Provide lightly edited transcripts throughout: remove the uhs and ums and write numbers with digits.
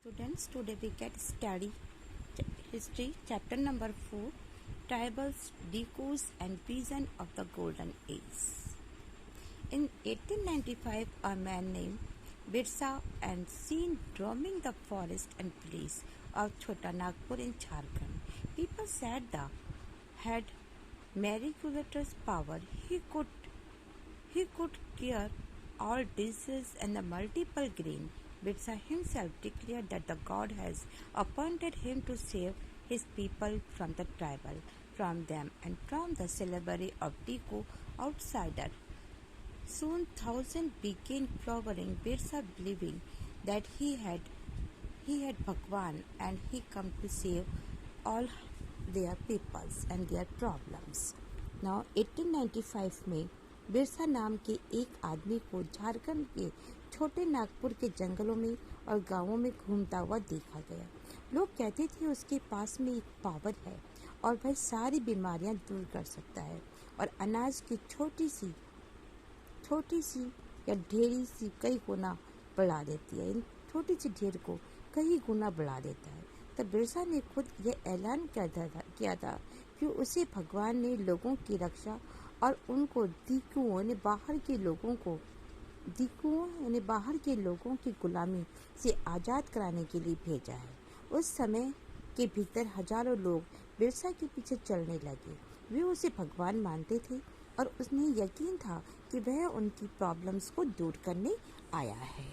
Students, today we get study history chapter number 4, tribals, decos and vision of the golden age. In 1895, a man named Birsa and seen roaming the forest and place of Chota Nagpur in Jharkhand. People said the had miraculous power. He could cure all diseases and the multiple grain. Birsa himself declared that the God has appointed him to save his people from the tribal, from them and from the slavery of Tiku outsider. Soon thousands began flowering, Birsa believing that he had Bhagwan and he come to save all their peoples and their problems. Now 1895 में बिरसा नाम के एक आदमी को झारखंड के छोटे नागपुर के जंगलों में और गांवों में घूमता हुआ देखा गया। लोग कहते थे उसके पास में एक पावर है और वह सारी बीमारियां दूर कर सकता है और अनाज की छोटी सी या ढेरी सी कई गुना बढ़ा देती है। इन छोटी सी ढेर को कई गुना बढ़ा देता है। तब बिरसा ने खुद यह ऐलान किया था कि उसे भगवान ने लोगों की रक्षा और उनको दिकुओं ने बाहर के लोगों की गुलामी से आज़ाद कराने के लिए भेजा है। उस समय के भीतर हजारों लोग बिरसा के पीछे चलने लगे। वे उसे भगवान मानते थे और उन्हें यकीन था कि वह उनकी प्रॉब्लम्स को दूर करने आया है।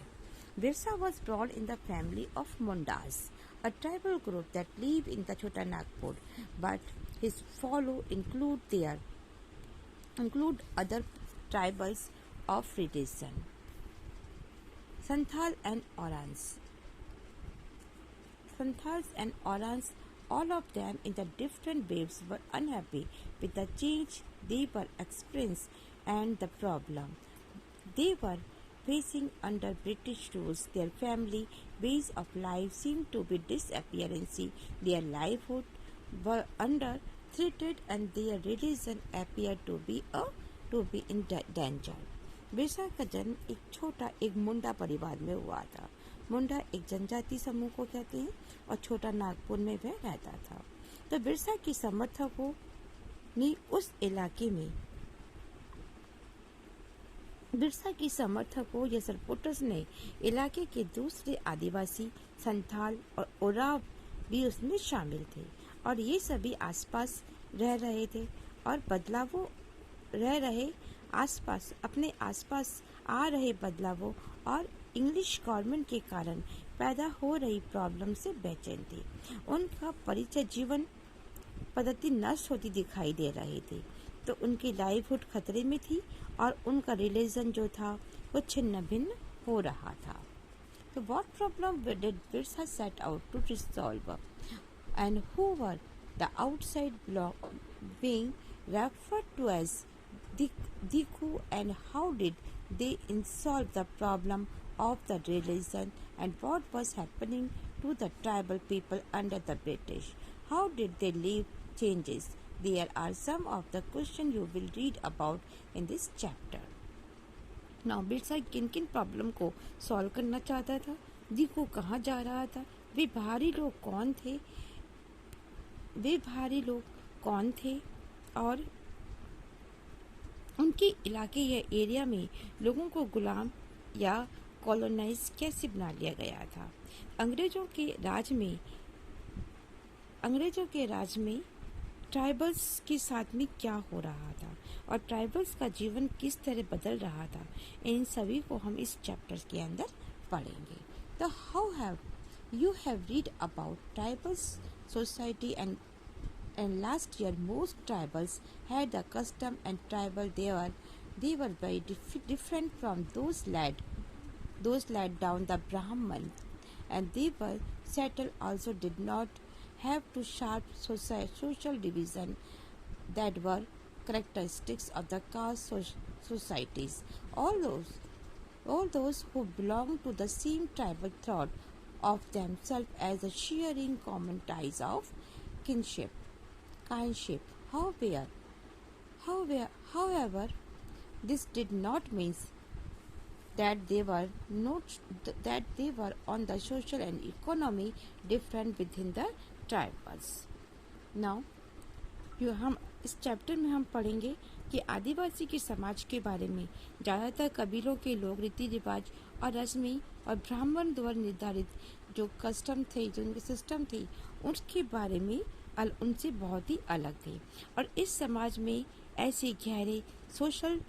Birsa was born in the family of Mundas, a tribal group that live in the Chota Nagpur, but his follow include other tribals of religion, Santhal and Orans. All of them in the different waves were unhappy with the change they were experiencing and the problem they were facing under British rules. Their family ways of life seemed to be disappearing. Their livelihood were under threat and their religion appeared to be in danger. Birsa का जन्म एक मुंडा परिवार में हुआ था। मुंडा एक जनजाति समूह को कहते हैं और छोटा नागपुर में वह रहता था। तो बिरसा की समर्थकों ने उस इलाके में बिरसा की समर्थकों या सपोर्टर्स ने इलाके के दूसरे आदिवासी संथाल और ओराव भी उसमें शामिल थे और ये सभी आसपास रह रहे थे और अपने आसपास आ रहे बदलावों और इंग्लिश गवर्नमेंट के कारण पैदा हो रही प्रॉब्लम से बेचैन थे। उनका परिचय जीवन पद्धति नष्ट होती दिखाई दे रही थी, तो उनकी लाइवहुड खतरे में थी और उनका रिलीजन जो था वो छिन्न भिन्न हो रहा था। तो what problem did Birsa set out to resolve and who were the outside being referred to as Diku and how did they solve the problem of the religion and what was happening to the tribal people under the British? How did they live changes? There are some of the questions you will read about in this chapter. Now, Birsa किन किन problem को solve करना चाहता था, दिकू कहाँ जा रहा था, वे बाहरी लोग कौन थे और उनके इलाके या एरिया में लोगों को गुलाम या कॉलोनाइज कैसे बना लिया गया था। अंग्रेजों के राज में ट्राइबल्स के साथ में क्या हो रहा था और ट्राइबल्स का जीवन किस तरह बदल रहा था, इन सभी को हम इस चैप्टर के अंदर पढ़ेंगे। तो how have you have read about tribals society and last year most tribals had the custom and tribal they were very different from those laid down the Brahman, and they were settled also did not have to sharp social division that were characteristics of the caste societies. All those who belonged to the same tribal thought of themselves as a sharing common ties of kinship. However, this did not mean that they were not that they were on the social and economy different within the tribes. Now हम इस chapter में हम पढ़ेंगे कि आदिवासी के समाज के बारे में ज़्यादातर कबीलों के लोग रीति रिवाज और रस्में और ब्राह्मण द्वारा निर्धारित जो कस्टम थे, जो उनके सिस्टम थे, उसके बारे में उनसे बहुत ही अलग थे। और इस समाज में ऐसे गहरे सोशल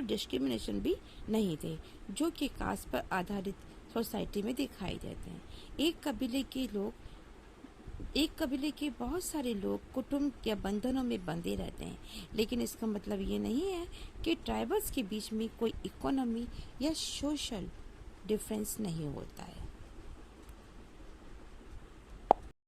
डिस्क्रिमिनेशन भी नहीं थे जो कि कास्ट पर आधारित सोसाइटी में दिखाई देते हैं। एक कबीले के बहुत सारे लोग कुटुंब या बंधनों में बंधे रहते हैं, लेकिन इसका मतलब ये नहीं है कि ट्राइबल्स के बीच में कोई इकोनॉमी या सोशल डिफरेंस नहीं होता है।